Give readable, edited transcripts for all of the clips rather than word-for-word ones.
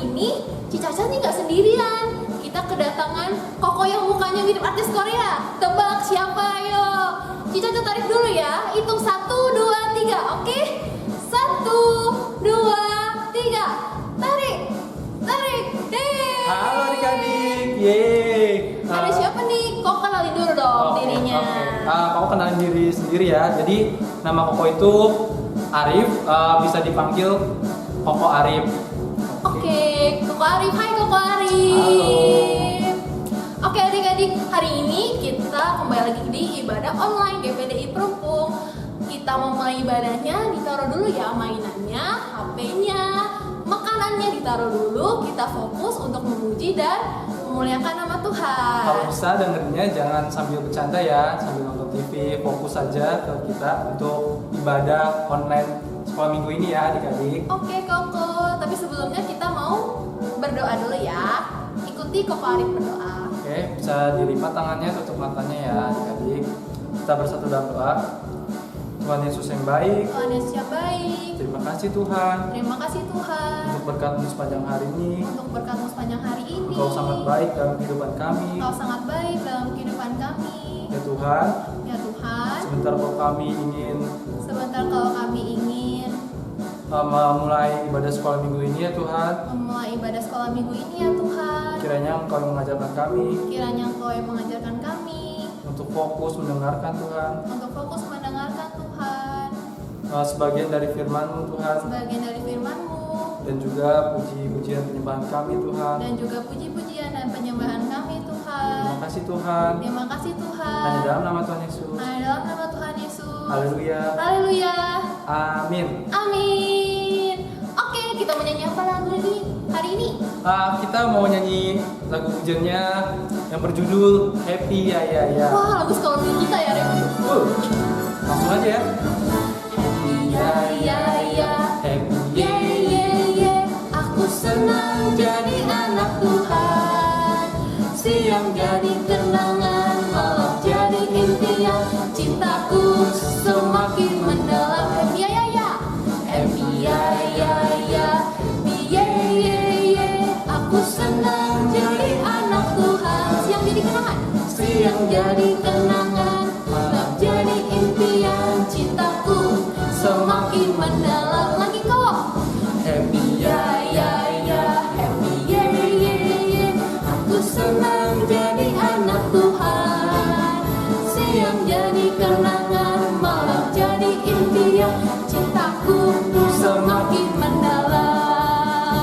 ini Cica nih nggak sendirian. Kita kedatangan Koko yang mukanya mirip artis Korea. Tebak siapa, ayo? Cica tarik dulu ya. Hitung 1, 2, 3, oke? 1, 2, 3. Tarik. Deh. Halo adik-adik. Yeay. Ada siapa nih? Kok kenalin dulu dong dirinya. Koko kenalin diri sendiri ya. Jadi nama Koko itu Arif, bisa dipanggil Koko Arif. Oke, Koko Arif. Hai Koko Arif. Oke adik-adik, hari ini kita kembali lagi di ibadah online GPDI Perumpung. Kita mau mulai ibadahnya, ditaruh dulu ya mainannya, HP-nya, makanannya ditaruh dulu. Kita fokus untuk memuji dan memuliakan nama Tuhan. Kalau bisa dengerinnya jangan sambil bercanda ya, sambil nonton TV, fokus saja ke kita untuk ibadah online sekolah minggu ini ya adik-adik. Oke Koko, tapi sebelumnya kita mau berdoa dulu ya. Ikuti Koko Arif berdoa. Oke, bisa dilipat tangannya, tutup matanya ya adik-adik. Kita bersatu dalam doa. Tuhan Yesus yang baik, Tuhan Yesus yang baik. terima kasih Tuhan Terima kasih Tuhan untuk berkat-Mu sepanjang hari ini. untuk berkat-Mu sepanjang hari ini. Engkau sangat baik dalam kehidupan kami. Engkau sangat baik dalam kehidupan kami. Ya Tuhan, Ya Tuhan, sebentar kalau kami ingin sebentar kalau kami ingin memulai ibadah sekolah minggu ini ya Tuhan, memulai ibadah sekolah minggu ini ya Tuhan. kiranya Engkau yang mengajarkan kami Kiranya Engkau yang mengajarkan kami untuk fokus mendengarkan Tuhan, untuk fokus mendengarkan Tuhan, sebagian dari firman-Mu Tuhan, sebagian dari firman-Mu, dan juga puji-pujian penyembahan kami Tuhan. dan juga puji-pujian dan penyembahan kami Tuhan. Terima kasih Tuhan. Terima kasih Tuhan. Hanya dalam nama Tuhan Yesus. Hanya dalam nama Tuhan Yesus. Haleluya. Haleluya. Amin. Amin. Oke, kita mau nyanyi apa lagu ini hari ini? Kita mau nyanyi lagu pujiannya yang berjudul Happy Ya Ya Ya. Wah, lagu sekolah minggu kita ya, Rem. Langsung aja ya. Ya ya ya, Happy ye ye ye, aku senang jadi anak Tuhan. Siang jadi kenangan, malam jadi impian. Cintaku semakin mendalam. Happy ya ya ya, happy ya ya ya, ye ye ye, aku senang jadi anak Tuhan. Siang jadi kenangan, siang jadi kenangan, malam jadi impian. Cintaku semakin mendalam. Lagi kok. Happy ya ya ya, happy ye ye ye, aku senang jadi anak Tuhan. Siang jadi kenangan, malam jadi impian. Cintaku semakin mendalam.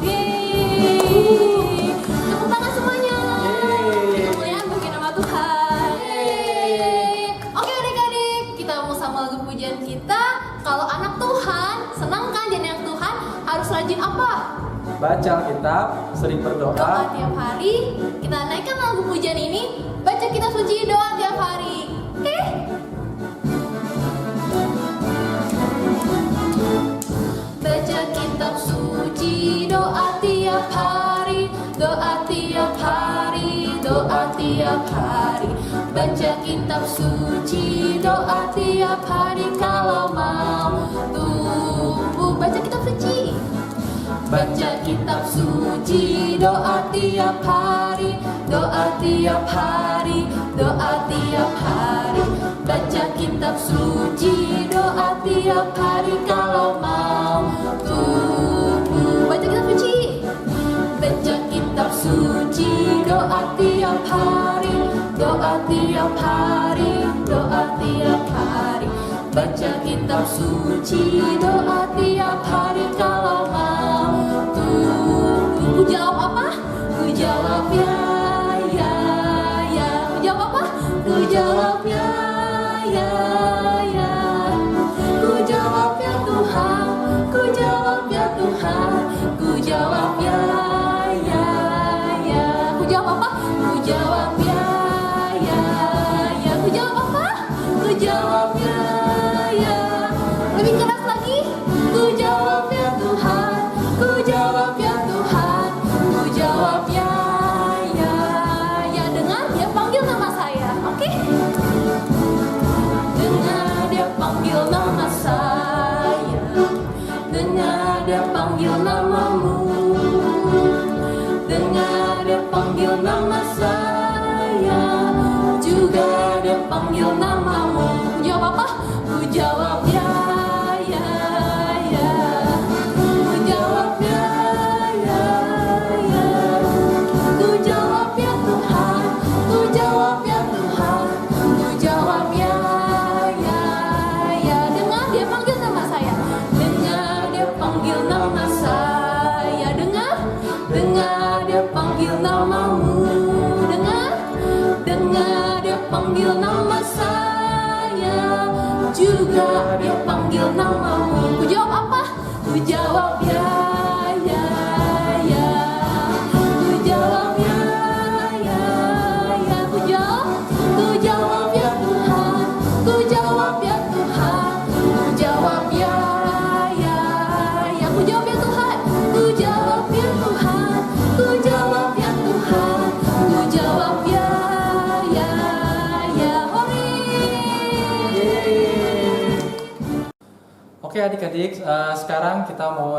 Yeay. Tepuk tangan semuanya. Yeay. Kemuliaan bagi nama Tuhan. Yeay. Oke adik-adik, kita mau sama lagu pujian kita. Kalau anak Tuhan, senang kan jadi anak Tuhan? Harus rajin apa? Baca Alkitab, sering Doa berdoa. tiap hari. Kita naikkan lagu pujian ini. Baca kitab suci, doa tiap hari. Oke? Baca kitab suci, doa tiap hari. Doa tiap hari, doa tiap hari. Baca kitab suci, doa tiap hari. Kalau mau tumbuh, baca kitab suci. Baca kitab suci, doa tiap hari. Doa tiap hari, doa tiap hari. Baca kitab suci, doa tiap hari. Kalau mau tumbuh, baca kitab suci. Baca kitab suci, doa tiap hari. Doa tiap hari, doa tiap hari. Baca kitab suci, doa tiap hari. Kalau mau tumbuh. Ku jawab apa? Ku jawab ya, ya, ya. Ku jawab apa? Ku jawab ya, ya, ya. Ku jawab ya Tuhan. Ku jawab ya Tuhan. Ku jawab ya, ya, ya. Ku jawab apa? Ku jawab ya, ya, ya. Ku jawab apa? Ku jawab ya, ya. Lebih keras lagi. Ku jawab ya Tuhan. Ku jawab ya Tuhan. Ku jawab ya, ya, ya. Dengar dia panggil nama saya, oke? Dengar dia panggil nama saya. Dengar dia panggil namamu. namamu. Dengar, dengar dia panggil nama saya, juga dia panggil namamu. Ku jawab apa? Ku jawab ya, ya, ya. Ku jawab ya, ya, ya. Ku jawab ya Tuhan. Ku jawab ya Tuhan. Ku jawab ya, ya, ya. Ku jawab ya Tuhan. Ku jawab ya Tuhan. Ku jawab ya Tuhan. Ku jawab ya, ya, ya. Hore. Oke adik-adik, sekarang kita mau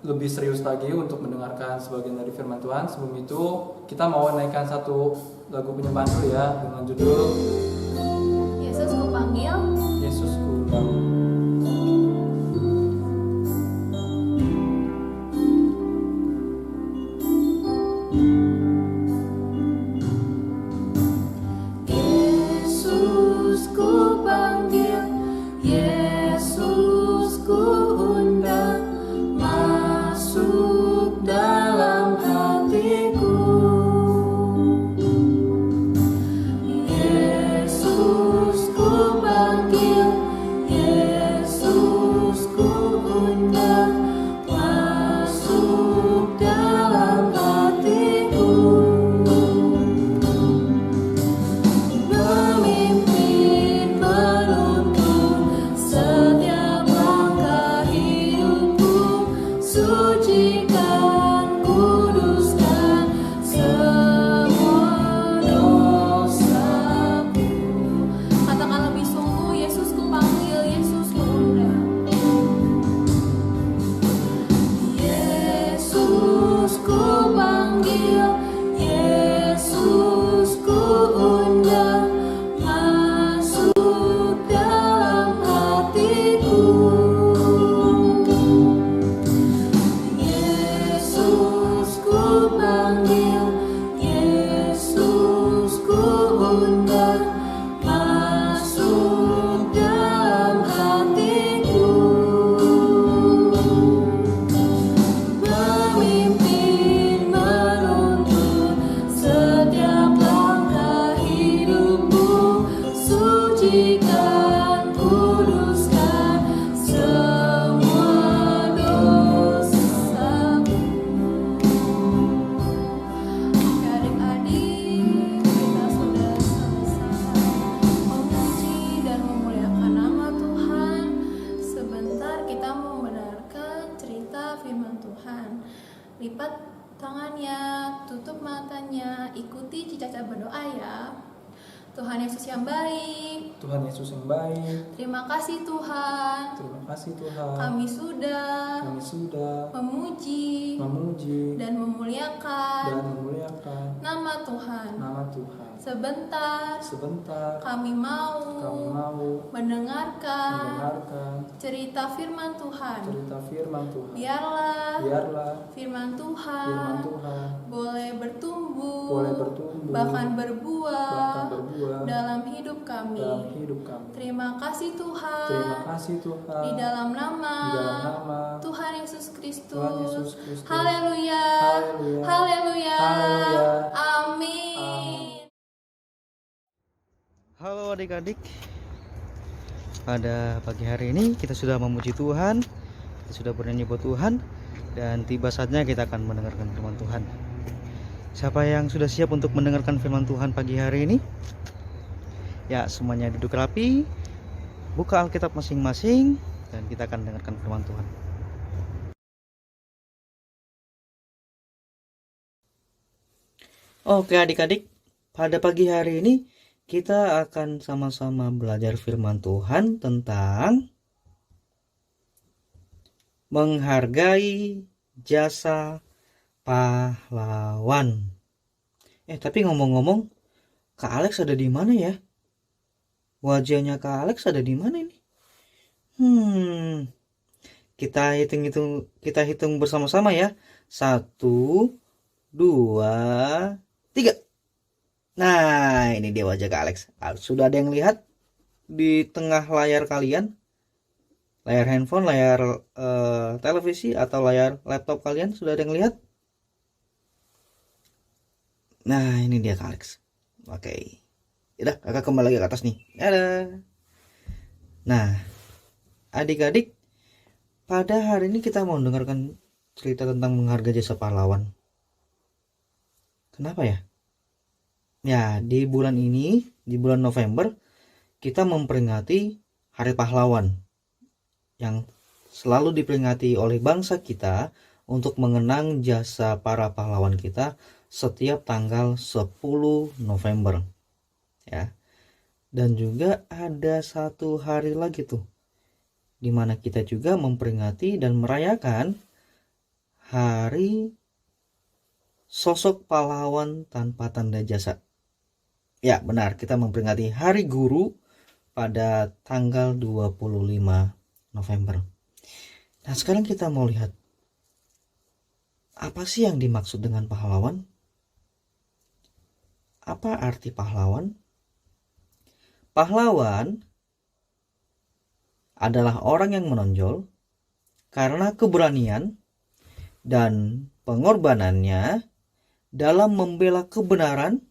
lebih serius lagi untuk mendengarkan sebagian dari firman Tuhan. Sebelum itu kita mau naikkan satu lagu penyembahan dulu ya, dengan judul Yesus ku panggil. Yesusku Bangkit. Yesus ku panggil, Yesus ku undang, masuk dalam hatiku. Yesus ku panggil, Yesus ku undang, masuk dalam hatiku. Memimpin, menuntun setiap langkah hidupku, sucikan, kuduskan semua dosaku. Katakan lebih sungguh, Yesus ku panggil, Yesus ku undang. Yesus ku panggil, Yesus ku undang, masuk dalam hatiku. Yesus ku panggil, Yesus ku undang, masuk dalam hatiku. Memimpin, menuntun setiap langkah hidupku, sucikan, kuduskan semua dosaku. Oke adik-adik, kita sudah selesai memuji dan memuliakan nama Tuhan. Sebentar kita mau mendengarkan cerita firman Tuhan. Lipat tangannya, tutup matanya, ikuti Cicaca berdoa ya. Tuhan Yesus yang baik, Tuhan Yesus yang baik, terima kasih Tuhan. terima kasih Tuhan. Kami sudah Kami sudah memuji memuji dan memuliakan dan memuliakan nama Tuhan. nama Tuhan. Sebentar Sebentar kami mau kami mau mendengarkan mendengarkan cerita firman Tuhan. cerita firman Tuhan. Biarlah Biarlah firman firman Tuhan Tuhan boleh bertumbuh, boleh bertumbuh, bahkan berbuah bahkan berbuah dalam hidup kami. dalam hidup kami. Terima kasih Tuhan. Terima kasih Tuhan. Di dalam nama Di dalam nama Tuhan Yesus Kristus. Tuhan Yesus Kristus. Haleluya. Haleluya. Haleluya. Haleluya. Amin. Halo adik-adik, pada pagi hari ini kita sudah memuji Tuhan, kita sudah bernyanyi buat Tuhan, dan tiba saatnya kita akan mendengarkan firman Tuhan. Siapa yang sudah siap untuk mendengarkan firman Tuhan pagi hari ini? Ya, semuanya duduk rapi, buka Alkitab masing-masing, dan kita akan dengarkan firman Tuhan. Oke adik-adik, pada pagi hari ini kita akan sama-sama belajar firman Tuhan tentang menghargai jasa pahlawan. Tapi ngomong-ngomong, Kak Alex ada di mana ya? Wajahnya Kak Alex ada di mana ini? Kita hitung bersama-sama ya. 1, 2, 3. Nah, ini dia wajah Kak Alex. Sudah ada yang lihat di tengah layar kalian? Layar handphone, layar televisi, atau layar laptop kalian? Sudah ada yang lihat? Nah, ini dia Kak Alex. Oke. Udah, kakak kembali lagi ke atas nih. Dadah. Nah, adik-adik, pada hari ini kita mau dengarkan cerita tentang menghargai jasa pahlawan. Kenapa ya? Ya, di bulan ini, di bulan November, kita memperingati Hari Pahlawan yang selalu diperingati oleh bangsa kita untuk mengenang jasa para pahlawan kita setiap tanggal 10 November. Ya. Dan juga ada satu hari lagi tuh di mana kita juga memperingati dan merayakan Hari Sosok Pahlawan Tanpa Tanda Jasa. Ya, benar, kita memperingati Hari Guru pada tanggal 25 November. Nah, sekarang kita mau lihat apa sih yang dimaksud dengan pahlawan? Apa arti pahlawan? Pahlawan adalah orang yang menonjol karena keberanian dan pengorbanannya dalam membela kebenaran,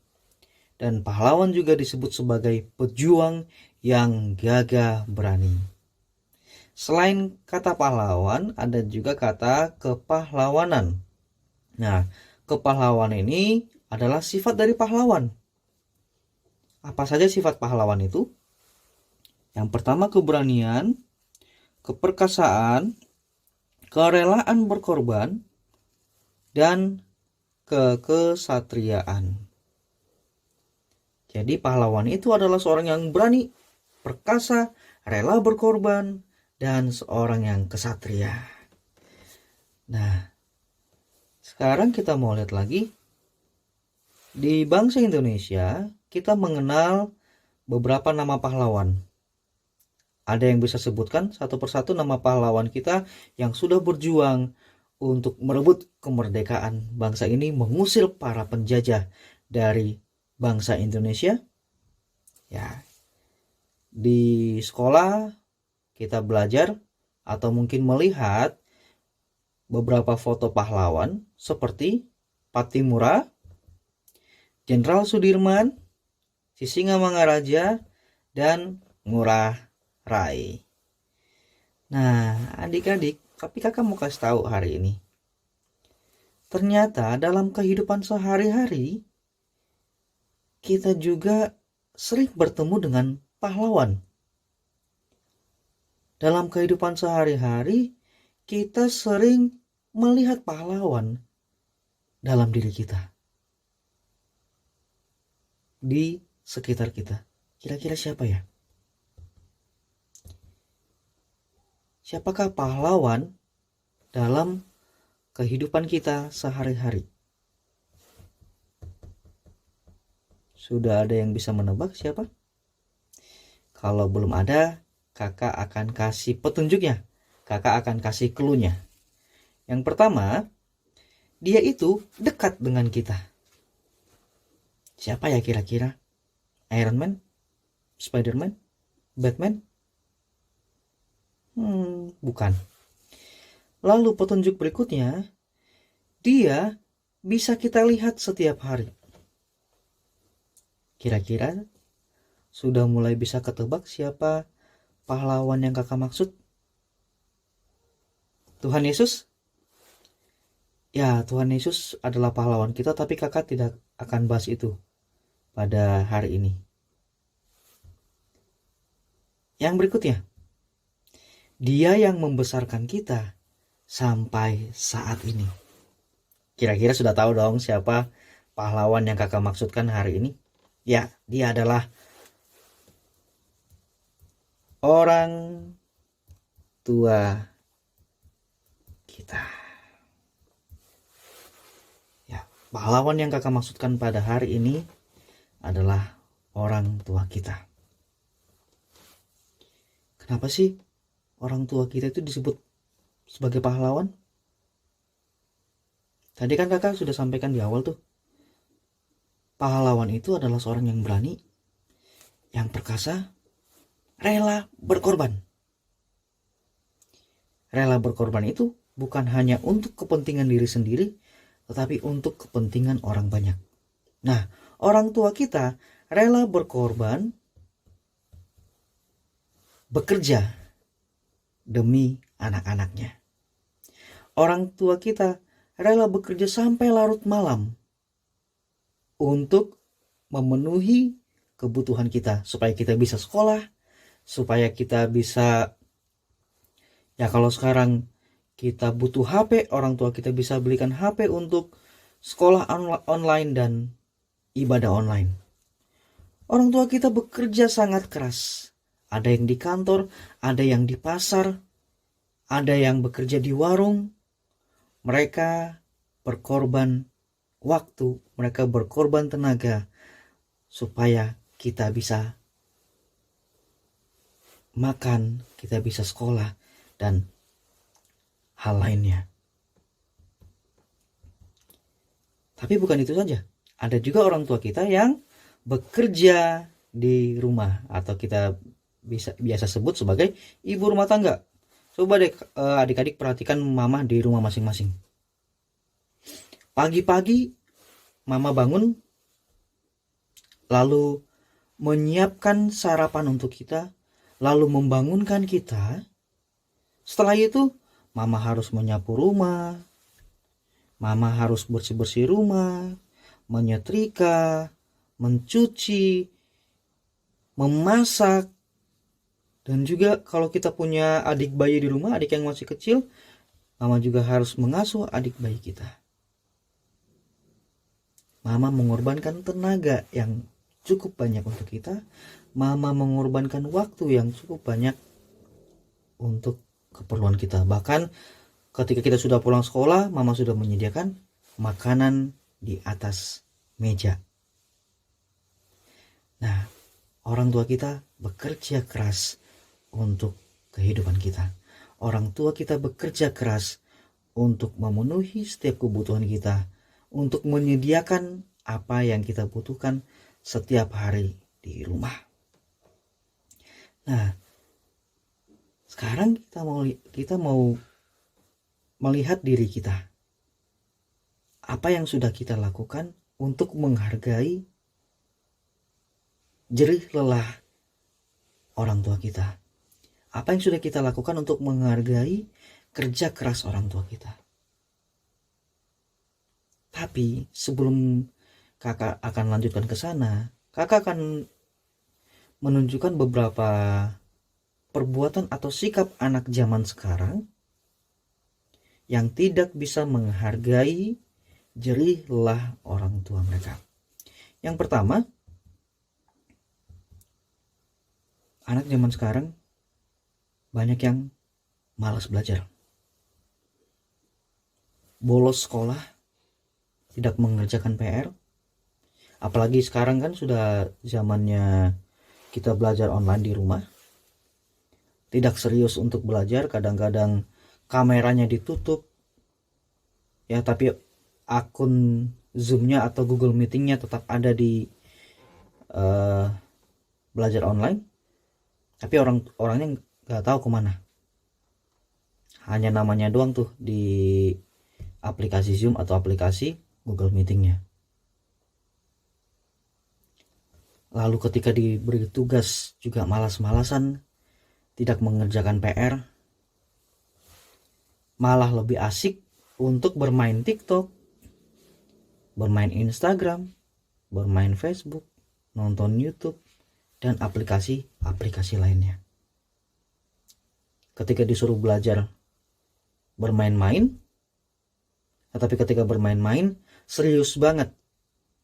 dan pahlawan juga disebut sebagai pejuang yang gagah berani. Selain kata pahlawan, ada juga kata kepahlawanan. Nah, kepahlawanan ini adalah sifat dari pahlawan. Apa saja sifat pahlawan itu? Yang pertama keberanian, keperkasaan, kerelaan berkorban, dan kekesatriaan. Jadi pahlawan itu adalah seorang yang berani, perkasa, rela berkorban, dan seorang yang kesatria. Nah, sekarang kita mau lihat lagi. Di bangsa Indonesia, kita mengenal beberapa nama pahlawan. Ada yang bisa sebutkan satu persatu nama pahlawan kita yang sudah berjuang untuk merebut kemerdekaan bangsa ini, mengusir para penjajah dari bangsa Indonesia. Ya, di sekolah kita belajar atau mungkin melihat beberapa foto pahlawan seperti Patimura, Jenderal Sudirman, Sisingamangaraja, dan Ngurah Rai. Nah, adik-adik, tapi kakak mau kasih tahu hari ini. Ternyata dalam kehidupan sehari-hari, kita juga sering bertemu dengan pahlawan. Dalam kehidupan sehari-hari, kita sering melihat pahlawan dalam diri kita, di sekitar kita. Kira-kira siapa ya? Siapakah pahlawan dalam kehidupan kita sehari-hari? Sudah ada yang bisa menebak siapa? Kalau belum ada, kakak akan kasih petunjuknya. Kakak akan kasih clue-nya. Yang pertama, dia itu dekat dengan kita. Siapa ya kira-kira? Iron Man? Spider-Man? Batman? Bukan. Lalu petunjuk berikutnya, dia bisa kita lihat setiap hari. Kira-kira sudah mulai bisa ketebak siapa pahlawan yang kakak maksud? Tuhan Yesus? Ya, Tuhan Yesus adalah pahlawan kita, tapi kakak tidak akan bahas itu pada hari ini. Yang berikutnya, dia yang membesarkan kita sampai saat ini. Kira-kira sudah tahu dong siapa pahlawan yang kakak maksudkan hari ini? Ya, dia adalah orang tua kita. Ya, pahlawan yang kakak maksudkan pada hari ini adalah orang tua kita. Kenapa sih orang tua kita itu disebut sebagai pahlawan? Tadi kan kakak sudah sampaikan di awal tuh. Pahlawan itu adalah seorang yang berani, yang perkasa, rela berkorban. Rela berkorban itu bukan hanya untuk kepentingan diri sendiri, tetapi untuk kepentingan orang banyak. Nah, orang tua kita rela berkorban, bekerja demi anak-anaknya. Orang tua kita rela bekerja sampai larut malam untuk memenuhi kebutuhan kita, supaya kita bisa sekolah, supaya kita bisa, ya kalau sekarang kita butuh HP, orang tua kita bisa belikan HP untuk sekolah online dan ibadah online. Orang tua kita bekerja sangat keras. Ada yang di kantor, ada yang di pasar, ada yang bekerja di warung. Mereka berkorban waktu, mereka berkorban tenaga supaya kita bisa makan, kita bisa sekolah, dan hal lainnya. Tapi bukan itu saja. Ada juga orang tua kita yang bekerja di rumah, atau kita biasa sebut sebagai ibu rumah tangga. Coba deh adik-adik perhatikan mama di rumah masing-masing. Pagi-pagi mama bangun, lalu menyiapkan sarapan untuk kita, lalu membangunkan kita. Setelah itu mama harus menyapu rumah, mama harus bersih-bersih rumah, menyetrika, mencuci, memasak. Dan juga kalau kita punya adik bayi di rumah, adik yang masih kecil, mama juga harus mengasuh adik bayi kita. Mama mengorbankan tenaga yang cukup banyak untuk kita. Mama mengorbankan waktu yang cukup banyak untuk keperluan kita. Bahkan ketika kita sudah pulang sekolah, mama sudah menyediakan makanan di atas meja. Nah, orang tua kita bekerja keras untuk kehidupan kita. Orang tua kita bekerja keras untuk memenuhi setiap kebutuhan kita, untuk menyediakan apa yang kita butuhkan setiap hari di rumah. Nah, sekarang kita mau melihat diri kita. Apa yang sudah kita lakukan untuk menghargai jerih lelah orang tua kita? Apa yang sudah kita lakukan untuk menghargai kerja keras orang tua kita? Tapi sebelum kakak akan lanjutkan ke sana, kakak akan menunjukkan beberapa perbuatan atau sikap anak zaman sekarang yang tidak bisa menghargai jerih lelah orang tua mereka. Yang pertama, anak zaman sekarang banyak yang malas belajar, bolos sekolah, tidak mengerjakan PR. Apalagi sekarang kan sudah zamannya kita belajar online di rumah. Tidak serius untuk belajar, kadang-kadang kameranya ditutup. Ya, tapi akun Zoom-nya atau Google Meeting-nya tetap ada di belajar online. Tapi orangnya nggak tahu kemana. Hanya namanya doang tuh di aplikasi Zoom atau aplikasi Google Meeting-nya. Lalu ketika diberi tugas juga malas-malasan, tidak mengerjakan PR, malah lebih asik untuk bermain TikTok, bermain Instagram, bermain Facebook, nonton YouTube, dan aplikasi-aplikasi lainnya. Ketika disuruh belajar bermain-main, tetapi ketika bermain-main serius banget,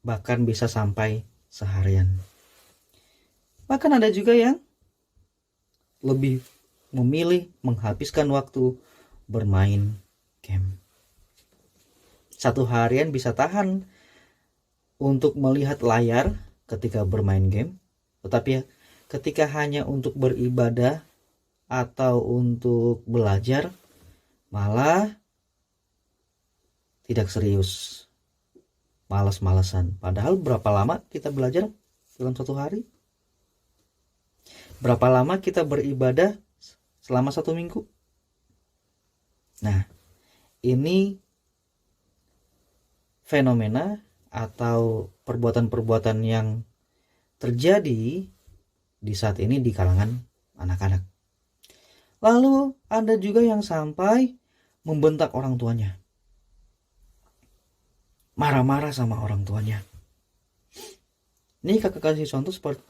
bahkan bisa sampai seharian. Bahkan ada juga yang lebih memilih menghabiskan waktu bermain game. Satu harian bisa tahan untuk melihat layar ketika bermain game, tetapi ketika hanya untuk beribadah atau untuk belajar malah tidak serius, malas-malasan. Padahal berapa lama kita belajar dalam satu hari? Berapa lama kita beribadah selama 1 minggu? Nah, ini fenomena atau perbuatan-perbuatan yang terjadi di saat ini di kalangan anak-anak. Lalu ada juga yang sampai membentak orang tuanya, marah-marah sama orang tuanya. Ini kakak kasih contoh seperti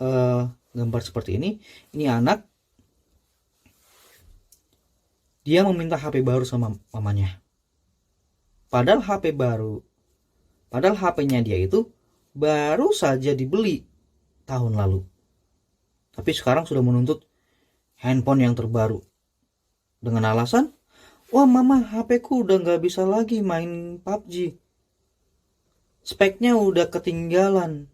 gambar seperti ini. Ini anak, dia meminta HP baru sama mamanya. Padahal HP-nya dia itu baru saja dibeli tahun lalu. Tapi sekarang sudah menuntut handphone yang terbaru. Dengan alasan, wah mama, HP-ku udah gak bisa lagi main PUBG. Speknya udah ketinggalan.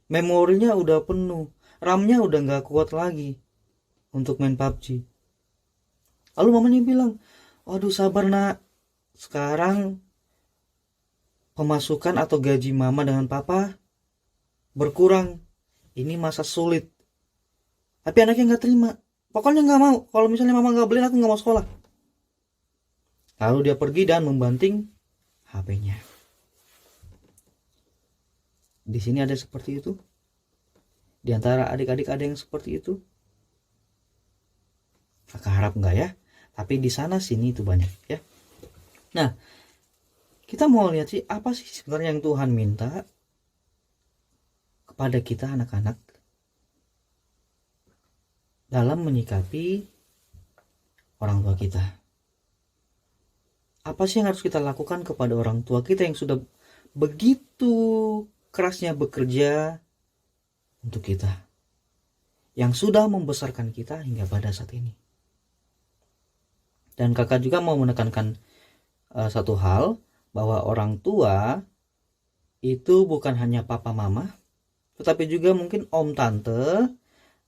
Memorinya udah penuh. RAM-nya udah gak kuat lagi untuk main PUBG. Lalu mamanya bilang, waduh sabar nak. Sekarang pemasukan atau gaji mama dengan papa berkurang. Ini masa sulit. Tapi anaknya gak terima. Pokoknya gak mau. Kalau misalnya mama gak beliin, aku gak mau sekolah. Lalu dia pergi dan membanting HP-nya. Di sini ada seperti itu. Di antara adik-adik ada yang seperti itu. Kakak harap enggak ya. Tapi di sana sini itu banyak ya. Nah, kita mau lihat sih apa sih sebenarnya yang Tuhan minta kepada kita anak-anak dalam menyikapi orang tua kita. Apa sih yang harus kita lakukan kepada orang tua kita yang sudah begitu kerasnya bekerja untuk kita, yang sudah membesarkan kita hingga pada saat ini. Dan kakak juga mau menekankan satu hal, bahwa orang tua itu bukan hanya papa mama, tetapi juga mungkin om tante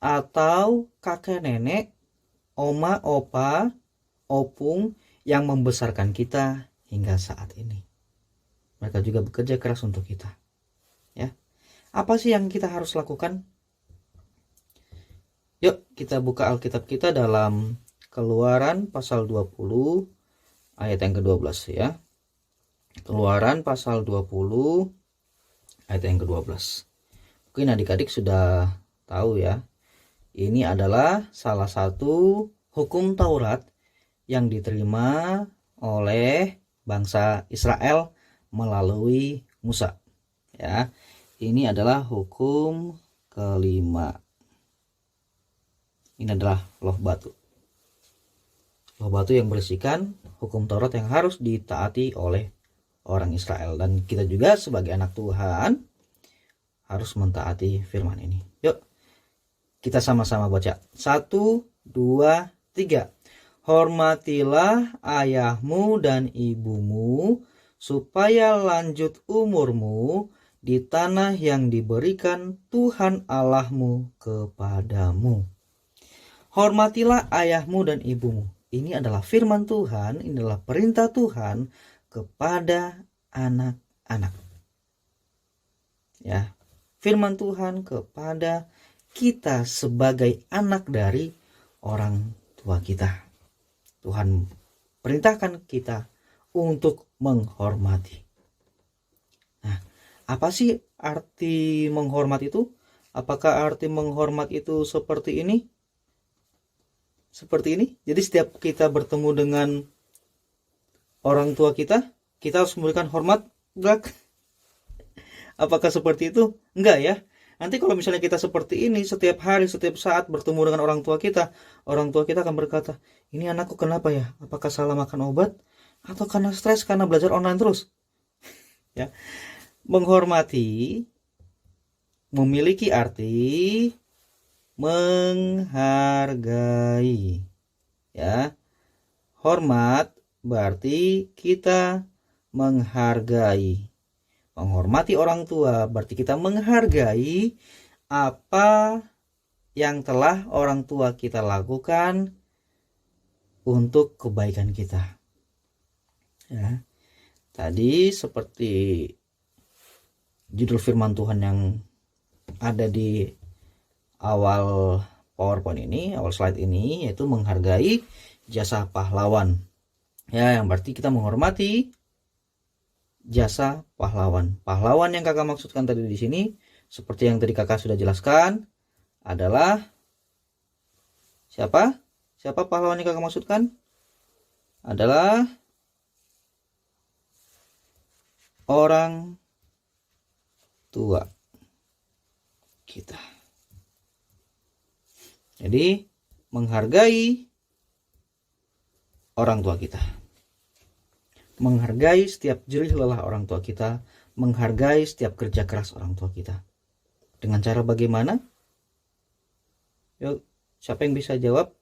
atau kakek nenek, oma opa, opung yang membesarkan kita hingga saat ini. Mereka juga bekerja keras untuk kita. Ya. Apa sih yang kita harus lakukan? Yuk kita buka Alkitab kita dalam Keluaran pasal 20 ayat yang ke-12 ya. Keluaran pasal 20 ayat yang ke-12. Mungkin adik-adik sudah tahu ya. Ini adalah salah satu hukum Taurat yang diterima oleh bangsa Israel melalui Musa. Ya. Ini adalah hukum kelima. Ini adalah loh batu. Loh batu yang berisikan hukum Taurat yang harus ditaati oleh orang Israel. Dan kita juga sebagai anak Tuhan harus mentaati firman ini. Yuk kita sama-sama baca. 1, 2, 3. Hormatilah ayahmu dan ibumu supaya lanjut umurmu di tanah yang diberikan Tuhan Allahmu kepadamu. Hormatilah ayahmu dan ibumu. Ini adalah firman Tuhan, ini adalah perintah Tuhan kepada anak-anak. Ya, firman Tuhan kepada kita sebagai anak dari orang tua kita. Tuhan perintahkan kita untuk menghormati. Nah, apa sih arti menghormat itu? Apakah arti menghormat itu seperti ini? Seperti ini. Jadi setiap kita bertemu dengan orang tua kita harus memberikan hormat, enggak? Apakah seperti itu? Enggak ya. Nanti kalau misalnya kita seperti ini setiap hari, setiap saat bertemu dengan orang tua kita akan berkata, ini anakku kenapa ya? Apakah salah makan obat? Atau karena stres, karena belajar online terus? Ya. Menghormati memiliki arti menghargai. Ya. Hormat berarti kita menghargai. Menghormati orang tua berarti kita menghargai apa yang telah orang tua kita lakukan untuk kebaikan kita. Ya. Tadi seperti judul firman Tuhan yang ada di awal PowerPoint ini, awal slide ini, yaitu menghargai jasa pahlawan. Ya, yang berarti kita menghormati jasa pahlawan. Pahlawan yang kakak maksudkan tadi di sini, seperti yang tadi kakak sudah jelaskan, adalah siapa? Siapa pahlawan yang kakak maksudkan? Adalah orang tua kita. Jadi menghargai orang tua kita, menghargai setiap jerih lelah orang tua kita, menghargai setiap kerja keras orang tua kita. Dengan cara bagaimana? Yuk, siapa yang bisa jawab?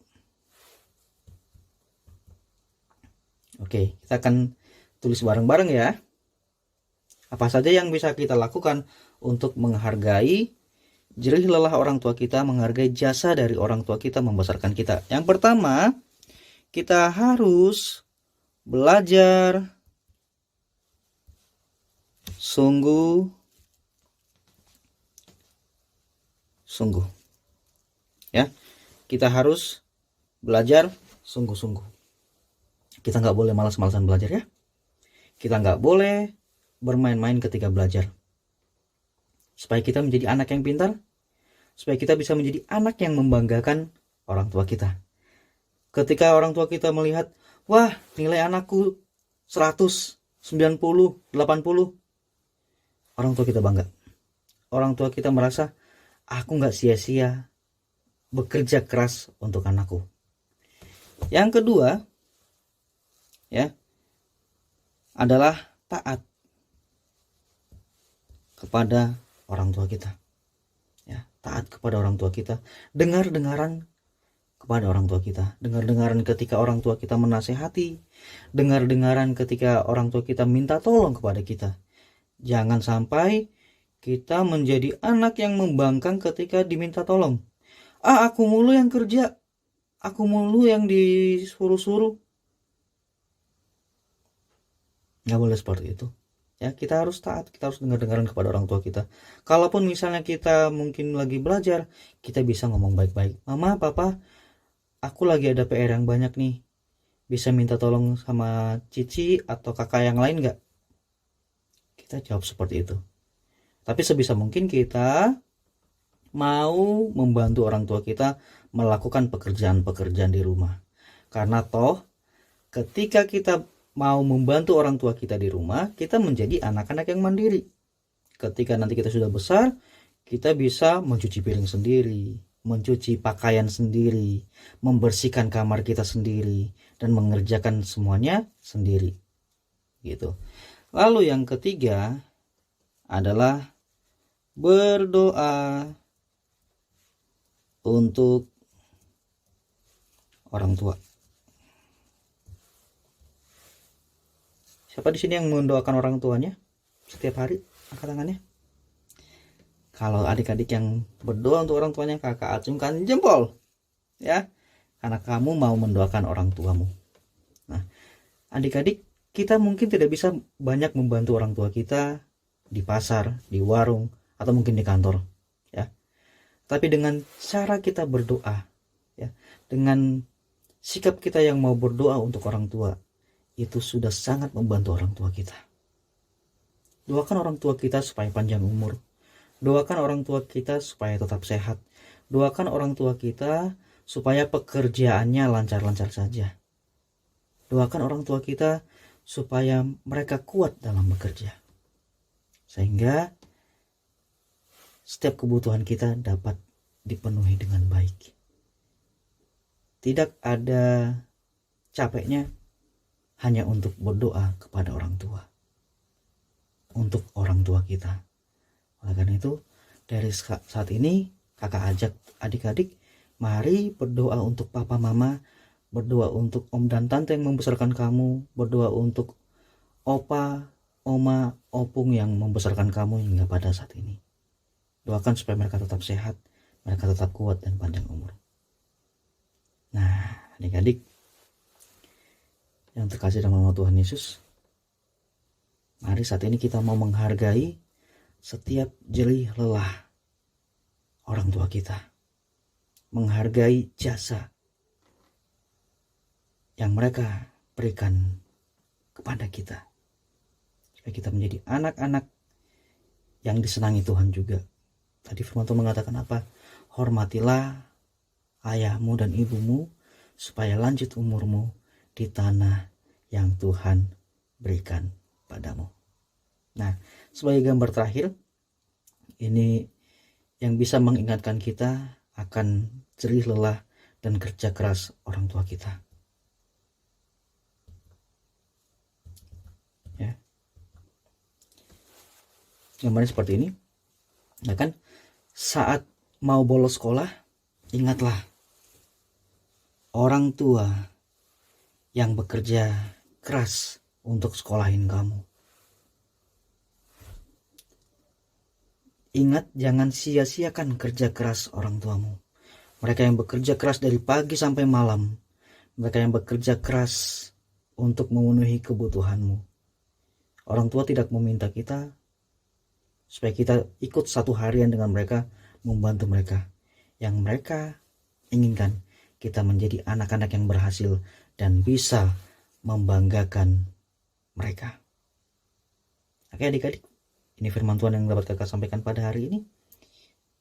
Oke, kita akan tulis bareng-bareng ya. Apa saja yang bisa kita lakukan untuk menghargai jerih lelah orang tua kita, menghargai jasa dari orang tua kita membesarkan kita. Yang pertama, kita harus belajar sungguh-sungguh. Ya, kita harus belajar sungguh-sungguh. Kita nggak boleh malas-malasan belajar ya. Kita nggak boleh bermain-main ketika belajar. Supaya kita menjadi anak yang pintar, supaya kita bisa menjadi anak yang membanggakan orang tua kita. Ketika orang tua kita melihat, wah nilai anakku 100, 90, 80, orang tua kita bangga. Orang tua kita merasa, aku nggak sia-sia bekerja keras untuk anakku. Yang kedua, ya, adalah taat kepada orang tua kita. Ya, taat kepada orang tua kita, dengar-dengaran kepada orang tua kita, dengar-dengaran ketika orang tua kita menasehati, dengar-dengaran ketika orang tua kita minta tolong kepada kita. Jangan sampai kita menjadi anak yang membangkang ketika diminta tolong. Aku mulu yang kerja, aku mulu yang disuruh-suruh. Nggak boleh seperti itu. Ya, kita harus taat, kita harus dengar-dengaran kepada orang tua kita. Kalaupun misalnya kita mungkin lagi belajar, kita bisa ngomong baik-baik. Mama, papa, aku lagi ada PR yang banyak nih. Bisa minta tolong sama cici atau kakak yang lain nggak? Kita jawab seperti itu. Tapi sebisa mungkin kita mau membantu orang tua kita melakukan pekerjaan-pekerjaan di rumah. Karena toh ketika kita mau membantu orang tua kita di rumah, kita menjadi anak-anak yang mandiri. Ketika nanti kita sudah besar, kita bisa mencuci piring sendiri, mencuci pakaian sendiri, membersihkan kamar kita sendiri, dan mengerjakan semuanya sendiri. Gitu. Lalu yang ketiga adalah berdoa untuk orang tua. Siapa di sini yang mendoakan orang tuanya setiap hari? Angkat tangannya. Kalau adik-adik yang berdoa untuk orang tuanya, kakak acungkan jempol. Ya, karena kamu mau mendoakan orang tuamu. Nah, adik-adik, kita mungkin tidak bisa banyak membantu orang tua kita di pasar, di warung, atau mungkin di kantor. Ya, tapi dengan cara kita berdoa, ya, dengan sikap kita yang mau berdoa untuk orang tua, itu sudah sangat membantu orang tua kita. Doakan orang tua kita supaya panjang umur. Doakan orang tua kita supaya tetap sehat. Doakan orang tua kita supaya pekerjaannya lancar-lancar saja. Doakan orang tua kita supaya mereka kuat dalam bekerja. Sehingga setiap kebutuhan kita dapat dipenuhi dengan baik. Tidak ada capeknya hanya untuk berdoa kepada orang tua. Untuk orang tua kita. Oleh karena itu, dari saat ini kakak ajak adik-adik, mari berdoa untuk papa mama, berdoa untuk om dan tante yang membesarkan kamu, berdoa untuk opa, oma, opung yang membesarkan kamu hingga pada saat ini. Doakan supaya mereka tetap sehat, mereka tetap kuat dan panjang umur. Nah, adik-adik yang terkasih dalam nama Tuhan Yesus, mari saat ini kita mau menghargai setiap jerih lelah orang tua kita, menghargai jasa yang mereka berikan kepada kita, supaya kita menjadi anak-anak yang disenangi Tuhan juga. Tadi firman Tuhan mengatakan apa? Hormatilah ayahmu dan ibumu supaya lanjut umurmu di tanah yang Tuhan berikan padamu. Nah, sebagai gambar terakhir, ini yang bisa mengingatkan kita akan jerih lelah dan kerja keras orang tua kita. Ya. Gambarnya seperti ini. Ya kan? Saat mau bolos sekolah, ingatlah orang tua yang bekerja keras untuk sekolahin kamu. Ingat, jangan sia-siakan kerja keras orang tuamu. Mereka yang bekerja keras dari pagi sampai malam. Mereka yang bekerja keras untuk memenuhi kebutuhanmu. Orang tua tidak meminta kita supaya kita ikut satu harian dengan mereka, membantu mereka. Yang mereka inginkan kita menjadi anak-anak yang berhasil dan bisa membanggakan mereka. Oke adik-adik, ini firman Tuhan yang dapat kakak sampaikan pada hari ini.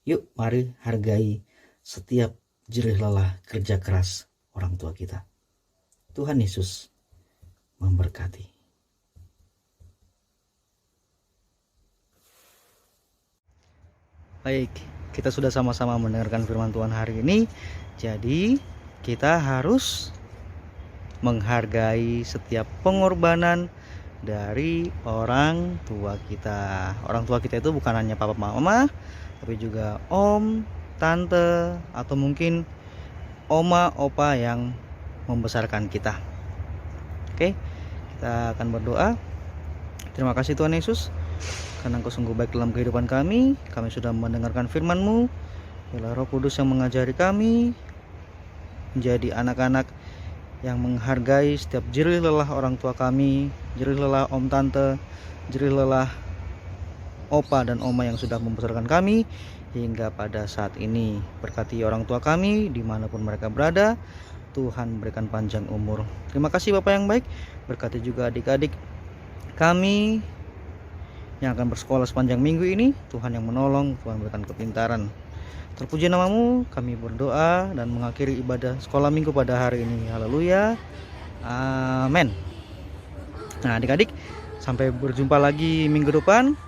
Yuk mari hargai setiap jerih lelah kerja keras orang tua kita. Tuhan Yesus memberkati. Baik, kita sudah sama-sama mendengarkan firman Tuhan hari ini. Jadi kita harus menghargai setiap pengorbanan dari orang tua kita. Orang tua kita itu bukan hanya papa mama, tapi juga om, tante, atau mungkin oma, opa yang membesarkan kita. Oke, kita akan berdoa. Terima kasih Tuhan Yesus, karena Engkau sungguh baik dalam kehidupan kami. Kami sudah mendengarkan firman-Mu. Biarlah Roh Kudus yang mengajari kami menjadi anak-anak yang menghargai setiap jerih lelah orang tua kami, jerih lelah om tante, jerih lelah opa dan oma yang sudah membesarkan kami hingga pada saat ini. Berkati orang tua kami dimanapun mereka berada. Tuhan berikan panjang umur. Terima kasih Bapak yang baik. Berkati juga adik-adik kami yang akan bersekolah sepanjang minggu ini. Tuhan yang menolong, Tuhan berikan kepintaran. Terpuji namamu, kami berdoa dan mengakhiri ibadah sekolah minggu pada hari ini. Haleluya, amin. Nah adik-adik, sampai berjumpa lagi minggu depan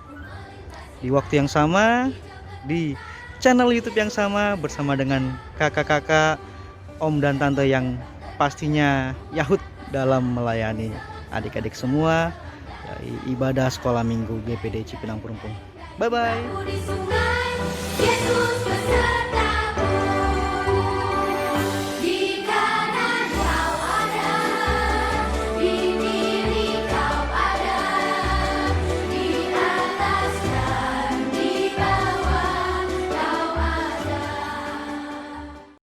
di waktu yang sama, di channel YouTube yang sama, bersama dengan kakak-kakak, om dan tante yang pastinya yahut dalam melayani adik-adik semua dari ibadah sekolah minggu GPD Cipinang Perumpung. Bye bye. Di sungai, Yesus